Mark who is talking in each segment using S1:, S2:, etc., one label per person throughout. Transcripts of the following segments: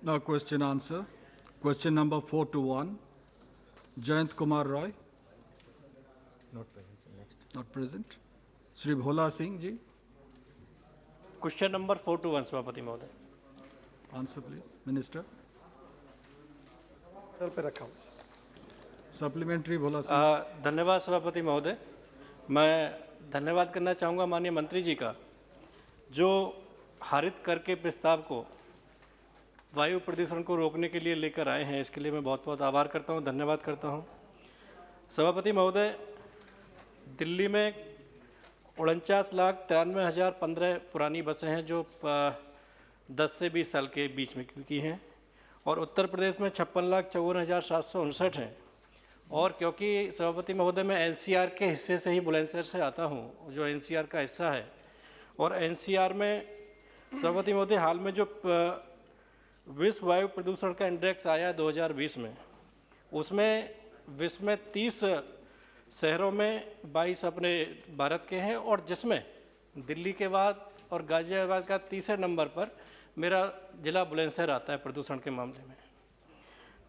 S1: Now question answer. Question number 4 to 1. Jayant Kumar Roy.
S2: Not present, sir. Next.
S1: Not present. Shri Bhola Singh ji.
S3: Question number 4 to 1 सभापति महोदय।
S1: Answer please. Minister.
S4: Sir पे रखा हुआ।
S1: Supplementary Bhola Singh.
S3: धन्यवाद सभापति महोदय। मैं धन्यवाद करना चाहूँगा माननीय मंत्री जी का, जो हरित कर के प्रस्ताव को वायु प्रदूषण को रोकने के लिए लेकर आए हैं। इसके लिए मैं बहुत बहुत आभार करता हूँ, धन्यवाद करता हूँ। सभापति महोदय, दिल्ली में 49,93,015 पुरानी बसें हैं जो 10 से 20 साल के बीच में की हैं, और उत्तर प्रदेश में 56,54,759 हैं। और क्योंकि सभापति महोदय मैं एनसीआर के हिस्से से ही बुलंदशहर से आता हूँ, जो एनसीआर का हिस्सा है, और एनसीआर में सभापति महोदय हाल में जो विश्व वायु प्रदूषण का इंडेक्स आया 2020 में, उसमें विश्व में 30 शहरों में 22 अपने भारत के हैं, और जिसमें दिल्ली के बाद और गाजियाबाद का तीसरे नंबर पर मेरा जिला बुलंदशहर आता है प्रदूषण के मामले में।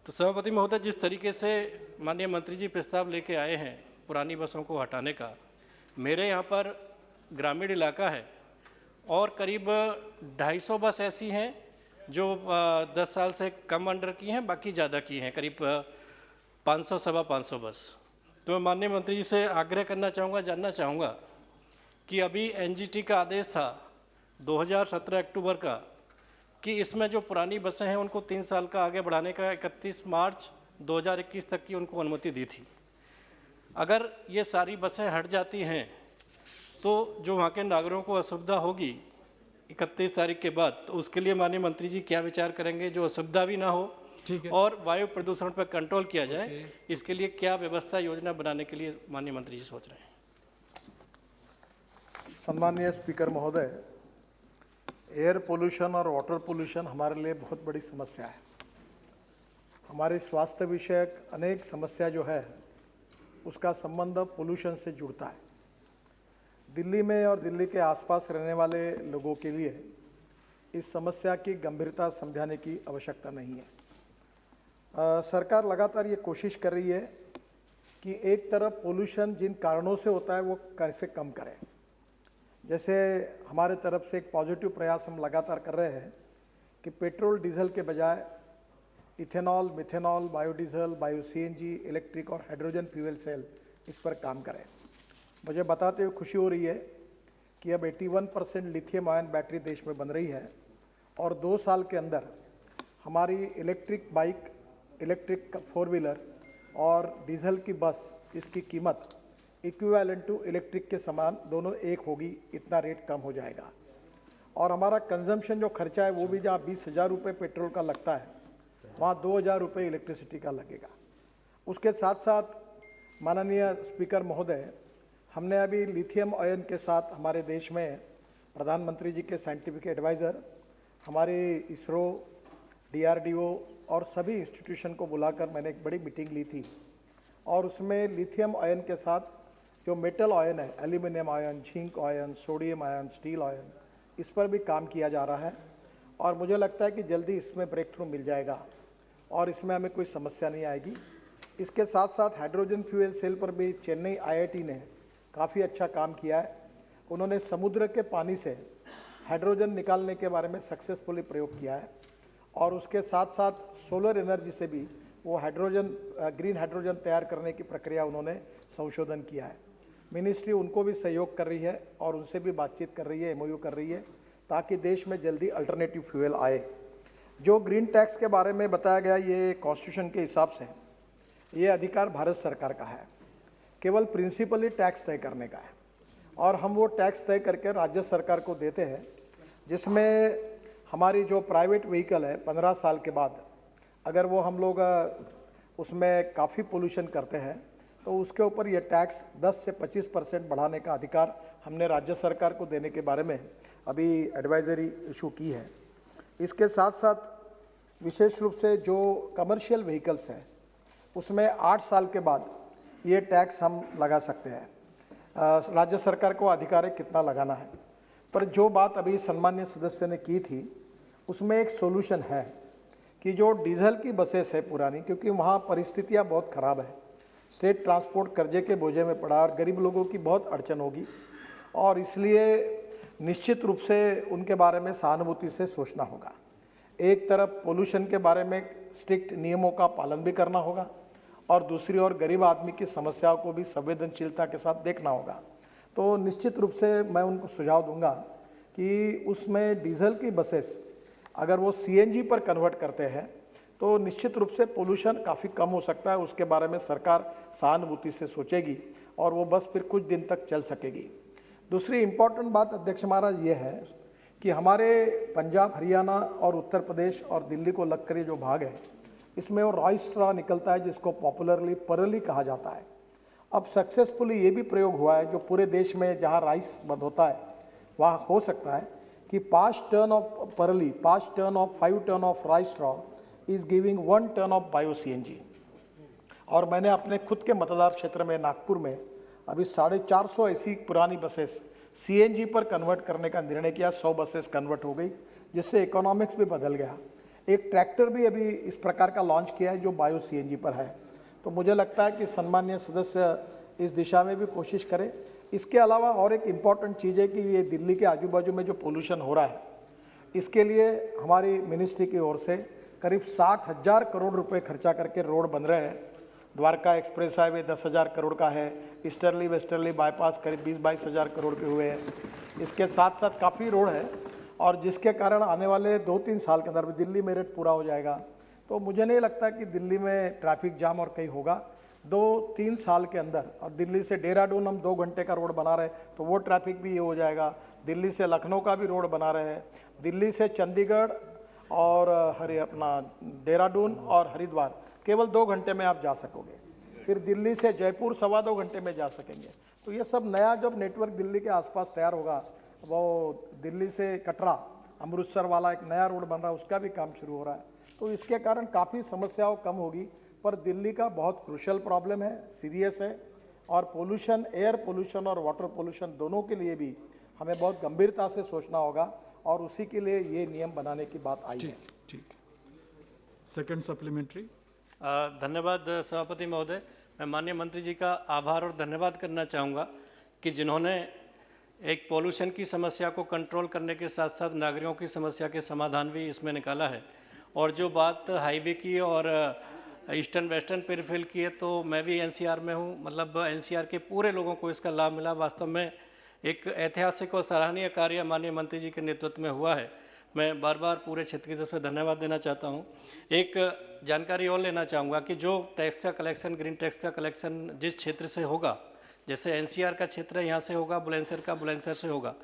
S3: तो सभापति महोदय, जिस तरीके से माननीय मंत्री जी प्रस्ताव लेके आए हैं पुरानी बसों को हटाने का, मेरे यहाँ पर ग्रामीण इलाका है और करीब 250 बस ऐसी हैं जो 10 साल से कम अंडर की हैं, बाकी ज़्यादा की हैं, करीब 500 सवा 500 बस। तो मैं माननीय मंत्री जी से आग्रह करना चाहूँगा, जानना चाहूँगा कि अभी एनजीटी का आदेश था 2017 अक्टूबर का कि इसमें जो पुरानी बसें हैं उनको 3 साल का आगे बढ़ाने का 31 मार्च 2021 तक की उनको अनुमति दी थी। अगर ये सारी बसें हट जाती हैं तो जो वहाँ के नागरिकों को असुविधा होगी 31 तारीख के बाद, तो उसके लिए माननीय मंत्री जी क्या विचार करेंगे, जो असुविधा भी ना हो,
S1: ठीक है,
S3: और वायु प्रदूषण पर कंट्रोल किया जाए, इसके लिए क्या व्यवस्था योजना बनाने के लिए माननीय मंत्री जी सोच रहे हैं?
S4: सम्मानीय स्पीकर महोदय, एयर पोल्यूशन और वाटर पोल्यूशन हमारे लिए बहुत बड़ी समस्या है। हमारे स्वास्थ्य विषयक अनेक समस्या जो है उसका संबंध पोल्यूशन से जुड़ता है। दिल्ली में और दिल्ली के आसपास रहने वाले लोगों के लिए इस समस्या की गंभीरता समझाने की आवश्यकता नहीं है। सरकार लगातार ये कोशिश कर रही है कि एक तरफ पोल्यूशन जिन कारणों से होता है वो कैसे कम करें। जैसे हमारे तरफ से एक पॉजिटिव प्रयास हम लगातार कर रहे हैं कि पेट्रोल डीजल के बजाय ethanol, methanol, biodiesel, bio CNG, electric और हाइड्रोजन फ्यूल सेल इस पर काम करें। मुझे बताते हुए खुशी हो रही है कि अब 81% लिथियम आयन बैटरी देश में बन रही है, और 2 साल के अंदर हमारी इलेक्ट्रिक बाइक, इलेक्ट्रिक 4 व्हीलर और डीजल की बस, इसकी कीमत इक्विवेलेंट टू इलेक्ट्रिक के समान दोनों एक होगी, इतना रेट कम हो जाएगा। और हमारा कंजम्पशन जो खर्चा है वो भी जहाँ 20,000 रुपये पेट्रोल का लगता है, वहाँ 2,000 रुपये इलेक्ट्रिसिटी का लगेगा। उसके साथ साथ माननीय स्पीकर महोदय, हमने अभी लिथियम आयन के साथ हमारे देश में प्रधानमंत्री जी के साइंटिफिक एडवाइज़र, हमारे इसरो, DRDO और सभी इंस्टीट्यूशन को बुलाकर मैंने एक बड़ी मीटिंग ली थी, और उसमें लिथियम आयन के साथ जो मेटल आयन है, aluminium ion, zinc ion, sodium ion, steel ion, इस पर भी काम किया जा रहा है। और मुझे लगता है कि जल्दी इसमें ब्रेक थ्रू मिल जाएगा और इसमें हमें कोई समस्या नहीं आएगी। इसके साथ साथ हाइड्रोजन फ्यूल सेल पर भी चेन्नई IIT ने काफ़ी अच्छा काम किया है। उन्होंने समुद्र के पानी से हाइड्रोजन निकालने के बारे में सक्सेसफुली प्रयोग किया है, और उसके साथ साथ सोलर एनर्जी से भी वो हाइड्रोजन, ग्रीन हाइड्रोजन तैयार करने की प्रक्रिया उन्होंने संशोधन किया है। मिनिस्ट्री उनको भी सहयोग कर रही है और उनसे भी बातचीत कर रही है, MOU कर रही है, ताकि देश में जल्दी अल्टरनेटिव फ्यूल आए। जो ग्रीन टैक्स के बारे में बताया गया, ये कॉन्स्टिट्यूशन के हिसाब से ये अधिकार भारत सरकार का है, केवल प्रिंसिपली टैक्स तय करने का है, और हम वो टैक्स तय करके राज्य सरकार को देते हैं, जिसमें हमारी जो प्राइवेट व्हीकल है 15 साल के बाद अगर वो हम लोग उसमें काफ़ी पोल्यूशन करते हैं तो उसके ऊपर ये टैक्स 10 से 25% बढ़ाने का अधिकार हमने राज्य सरकार को देने के बारे में अभी एडवाइजरी इशू की है। इसके साथ साथ विशेष रूप से जो कमर्शियल व्हीकल्स हैं उसमें 8 साल के बाद ये टैक्स हम लगा सकते हैं। राज्य सरकार को अधिकार है कितना लगाना है, पर जो बात अभी सम्मान्य सदस्य ने की थी उसमें एक सोल्यूशन है कि जो डीजल की बसेस है पुरानी, क्योंकि वहाँ परिस्थितियाँ बहुत ख़राब है, स्टेट ट्रांसपोर्ट कर्जे के बोझे में पड़ा और गरीब लोगों की बहुत अड़चन होगी, और इसलिए निश्चित रूप से उनके बारे में सहानुभूति से सोचना होगा। एक तरफ पोल्यूशन के बारे में स्ट्रिक्ट नियमों का पालन भी करना होगा और दूसरी ओर गरीब आदमी की समस्याओं को भी संवेदनशीलता के साथ देखना होगा। तो निश्चित रूप से मैं उनको सुझाव दूंगा कि उसमें डीजल की बसेस अगर वो सीएनजी पर कन्वर्ट करते हैं तो निश्चित रूप से पोल्यूशन काफ़ी कम हो सकता है। उसके बारे में सरकार सहानुभूति से सोचेगी और वो बस फिर कुछ दिन तक चल सकेगी। दूसरी इम्पॉर्टेंट बात अध्यक्ष महाराज ये है कि हमारे पंजाब, हरियाणा और उत्तर प्रदेश और दिल्ली को लगकर ये जो भाग है, इसमें वो राइस स्ट्रॉ निकलता है जिसको पॉपुलरली परली कहा जाता है। अब सक्सेसफुली ये भी प्रयोग हुआ है जो पूरे देश में जहाँ राइस बंद होता है वहाँ हो सकता है कि 5 टन ऑफ परली, 5 ton of 5 ton of rice straw is giving 1 ton of bio CNG। और मैंने अपने खुद के मतदार क्षेत्र में नागपुर में अभी 450 ऐसी पुरानी बसेस CNG पर कन्वर्ट करने का निर्णय किया। 100 बसेस कन्वर्ट हो गई, जिससे इकोनॉमिक्स भी बदल गया। एक ट्रैक्टर भी अभी इस प्रकार का लॉन्च किया है जो बायो CNG पर है। तो मुझे लगता है कि सम्मानीय सदस्य इस दिशा में भी कोशिश करें। इसके अलावा और एक इम्पॉर्टेंट चीज़ है कि ये दिल्ली के आजू बाजू में जो पोल्यूशन हो रहा है, इसके लिए हमारी मिनिस्ट्री की ओर से करीब 60,000 करोड़ रुपए खर्चा करके रोड बन रहे हैं। द्वारका एक्सप्रेस हाईवे 10,000 करोड़ का है, ईस्टर्ली वेस्टर्ली बाईपास करीब 20-22 हज़ार करोड़ के हुए हैं। इसके साथ साथ काफ़ी रोड है और जिसके कारण आने वाले 2-3 साल के अंदर भी दिल्ली मेरठ पूरा हो जाएगा। तो मुझे नहीं लगता कि दिल्ली में ट्रैफिक जाम और कहीं होगा 2-3 साल के अंदर। और दिल्ली से देहरादून हम 2 घंटे का रोड बना रहे हैं तो वो ट्रैफिक भी ये हो जाएगा। दिल्ली से लखनऊ का भी रोड बना रहे हैं, दिल्ली से चंडीगढ़ और अपना देहरादून और हरिद्वार केवल 2 घंटे में आप जा सकोगे। फिर दिल्ली से जयपुर 2.25 घंटे में जा सकेंगे। तो ये सब नया जब नेटवर्क दिल्ली के आसपास तैयार होगा, वो दिल्ली से कटरा अमृतसर वाला एक नया रोड बन रहा है, उसका भी काम शुरू हो रहा है। तो इसके कारण काफ़ी समस्याओं कम होगी। पर दिल्ली का बहुत क्रूशल प्रॉब्लम है, सीरियस है, और पोल्यूशन, एयर पोल्यूशन और वाटर पोल्यूशन दोनों के लिए भी हमें बहुत गंभीरता से सोचना होगा और उसी के लिए ये नियम बनाने की बात आई है।
S1: ठीक। Second supplementary.
S3: धन्यवाद सभापति महोदय। मैं माननीय मंत्री जी का आभार और धन्यवाद करना चाहूँगा कि जिन्होंने एक पोल्यूशन की समस्या को कंट्रोल करने के साथ साथ नागरिकों की समस्या के समाधान भी इसमें निकाला है। और जो बात हाईवे की और ईस्टर्न वेस्टर्न पेरिफेरल की है, तो मैं भी NCR में हूँ, मतलब NCR के पूरे लोगों को इसका लाभ मिला। वास्तव में एक ऐतिहासिक और सराहनीय कार्य माननीय मंत्री जी के नेतृत्व में हुआ है। मैं बार बार पूरे क्षेत्र की तरफ से धन्यवाद देना चाहता हूँ। एक जानकारी और लेना चाहूँगा कि जो टैक्स का कलेक्शन, ग्रीन टैक्स का कलेक्शन जिस क्षेत्र से होगा, जैसे NCR का क्षेत्र है, यहाँ से होगा, बुलंदशहर का बुलंदशहर से होगा,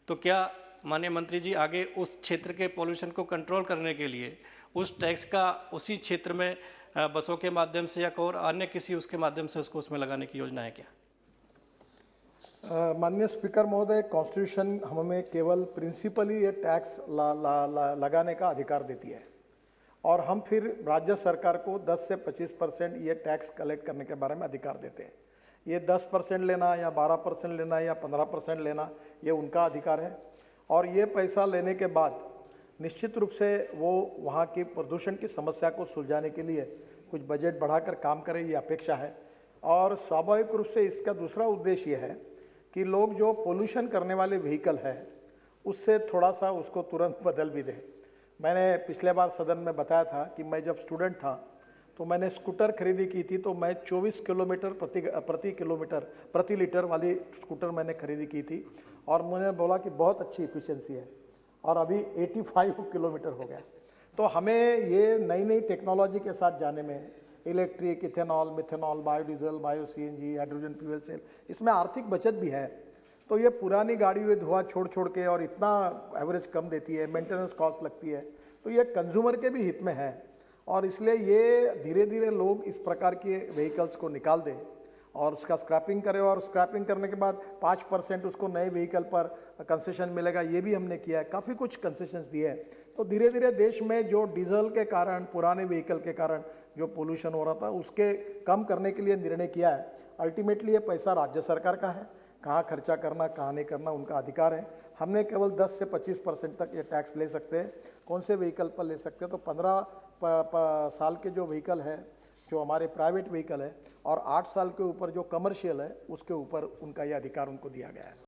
S3: तो क्या माननीय मंत्री जी आगे उस क्षेत्र के पॉल्यूशन को कंट्रोल करने के लिए उस टैक्स का उसी क्षेत्र में बसों के माध्यम से या और अन्य किसी उसके माध्यम से उसको उसमें लगाने की योजना है क्या?
S4: माननीय स्पीकर महोदय, कॉन्स्टिट्यूशन हमें केवल प्रिंसिपली ये टैक्स लगाने का अधिकार देती है और हम फिर राज्य सरकार को 10 से 25% ये टैक्स कलेक्ट करने के बारे में अधिकार देते हैं। ये 10% लेना या 12% लेना या 15% लेना, ये उनका अधिकार है। और ये पैसा लेने के बाद निश्चित रूप से वो वहाँ की प्रदूषण की समस्या को सुलझाने के लिए कुछ बजट बढ़ाकर काम करें, ये अपेक्षा है। और स्वाभाविक रूप से इसका दूसरा उद्देश्य ये है कि लोग जो पोल्यूशन करने वाले व्हीकल है उससे थोड़ा सा उसको तुरंत बदल भी दें। मैंने पिछले बार सदन में बताया था कि मैं जब स्टूडेंट था तो मैंने स्कूटर खरीदी की थी, तो मैं 24 किलोमीटर प्रति लीटर वाली स्कूटर मैंने खरीदी की थी और मैंने बोला कि बहुत अच्छी इफिशिएंसी है, और अभी 85 किलोमीटर हो गया। तो हमें ये नई नई टेक्नोलॉजी के साथ जाने में, electric, ethanol, methanol, biodiesel, bio CNG, hydrogen fuel cell, इसमें आर्थिक बचत भी है। तो ये पुरानी गाड़ी हुई धुआं छोड़ के और इतना एवरेज कम देती है, मेंटेनेंस कॉस्ट लगती है, तो ये कंज्यूमर के भी हित में है। और इसलिए ये धीरे धीरे लोग इस प्रकार के व्हीकल्स को निकाल दें और उसका स्क्रैपिंग करें, और स्क्रैपिंग करने के बाद 5% उसको नए व्हीकल पर कंसेशन मिलेगा, ये भी हमने किया है। काफ़ी कुछ कंसेशंस दिए हैं। तो धीरे धीरे देश में जो डीजल के कारण, पुराने व्हीकल के कारण जो पोल्यूशन हो रहा था, उसके कम करने के लिए निर्णय किया है। अल्टीमेटली ये पैसा राज्य सरकार का है, कहाँ खर्चा करना कहाँ नहीं करना उनका अधिकार है। हमने केवल 10 से 25% तक ये टैक्स ले सकते हैं। कौन से व्हीकल पर ले सकते हैं, तो 15 साल के जो व्हीकल है, जो हमारे प्राइवेट व्हीकल है, और 8 साल के ऊपर जो कमर्शियल है, उसके ऊपर उनका ये अधिकार उनको दिया गया है।